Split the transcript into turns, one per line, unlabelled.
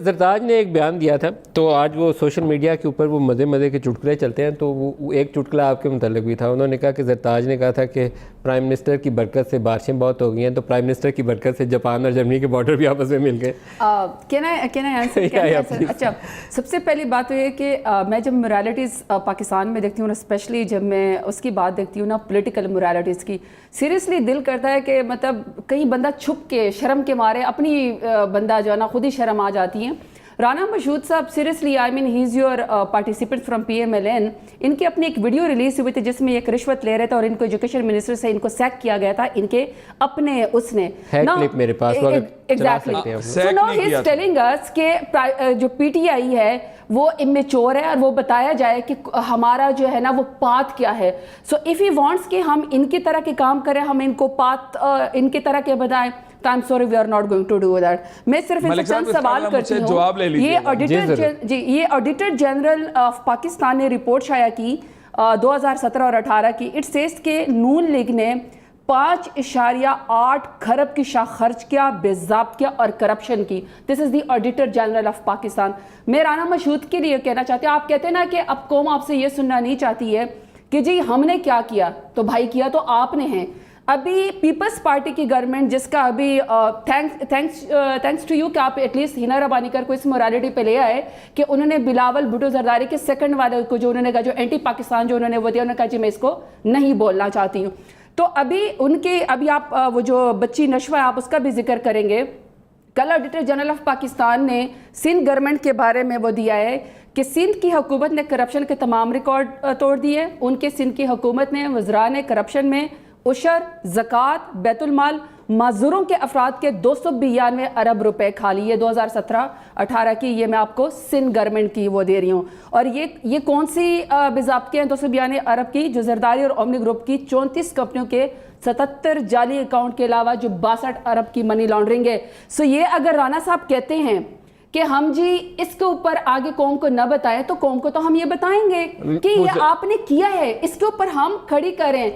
زرتاج نے ایک بیان دیا تھا تو آج وہ سوشل میڈیا کے اوپر وہ مزے کے چٹکلے چلتے ہیں، تو وہ ایک چٹکلا آپ کے متعلق بھی تھا. انہوں نے کہا کہ زرتاج نے کہا تھا کہ پرائم منسٹر کی برکت سے بارشیں بہت ہو گئی ہیں، تو پرائم منسٹر کی برکت سے جاپان اور جرمنی کے بارڈر بھی آپس میں مل گئے.
اچھا، سب سے پہلی بات تو یہ کہ میں جب موریلٹیز پاکستان میں دیکھتی ہوں، اسپیشلی جب میں اس کی بات دیکھتی ہوں نا پولیٹیکل موریلٹیز کی، سیریسلی دل کرتا ہے کہ مطلب کہیں بندہ چھپ کے شرم کے مارے اپنی بندہ جو ہے نا خود ہی شرم آ جاتی ہے. رانا مشہود صاحب seriously I mean he is your participant from PMLN. ان کی اپنی ایک ویڈیو ریلیز ہوئی تھی جس میں ایک رشوت لے رہے تھے اور ان کو ایجوکیشن منسٹر سے ان کو سیک کیا گیا تھا ان کے اپنے اس نے
کلپ میرے پاس
سو نو ہی از ٹیلنگ اس کہ جو PTI ہے وہ امیچور ہے اور وہ بتایا جائے کہ ہمارا جو ہے نا وہ پاتھ کیا ہے. سو اف ہی وانٹس کہ ہم ان کی طرح کے کام کریں، ہم ان کو پاتھ ان کی طرح کے بتائیں، تو I'm sorry we are not going to do that. میں صرف ان سے چند سوال کرتی ہوں. یہ آڈیٹر جنرل آف پاکستان نے رپورٹ شائع کی 2017 اور 18 کی. اٹ سیز کہ نون لیگ نے 5.8 کھرب کی شاہ خرچ کیا، بے ضابط کیا اور کرپشن کی. دس از دی آڈیٹر جنرل آف پاکستان. میں رانا مشہود کے لیے کہنا چاہتی ہوں، آپ کہتے ہیں نا کہ اب قوم آپ سے یہ سننا نہیں چاہتی ہے کہ جی ہم نے کیا کیا، تو بھائی کیا تو آپ نے ہیں. ابھی پیپلز پارٹی کی گورنمنٹ جس کا ابھی تھینکس ٹو یو کہ آپ ایٹ لیسٹ ہنا ربانی کر کو اس موریلٹی پہ لے آئے کہ انہوں نے بلاول بھٹو زرداری کے سیکنڈ والے کو جو انہوں نے کہا جو اینٹی پاکستان جو انہوں نے وہ دیا، انہوں نے کہا جی میں اس کو نہیں بولنا چاہتی ہوں. تو ابھی آپ وہ جو بچی نشوہ آپ اس کا بھی ذکر کریں گے. کل آڈیٹر جنرل آف پاکستان نے سندھ گورنمنٹ کے بارے میں وہ دیا ہے کہ سندھ کی حکومت نے کرپشن کے تمام ریکارڈ توڑ دیے. ان کے سندھ کی حکومت نے وزراء نے کرپشن میں عشر، زکوٰۃ، بیت المال، معذوروں کے افراد کے 292 ارب روپے کھا لیے 2017-18 کی. یہ میں آپ کو سندھ گورنمنٹ کی وہ دے رہی ہوں. اور یہ کون سی بضابطے ہیں 292 ارب کی؟ جو زرداری اور اومنی گروپ کی 34 کمپنیوں کے 77 جعلی اکاؤنٹ کے علاوہ جو 62 ارب کی منی لانڈرنگ ہے. سو یہ اگر رانا صاحب کہتے ہیں کہ ہم جی اس کے اوپر آگے قوم کو نہ بتائیں، تو قوم کو تو ہم یہ بتائیں گے کہ یہ آپ نے کیا ہے، اس کے اوپر ہم کھڑی کریں.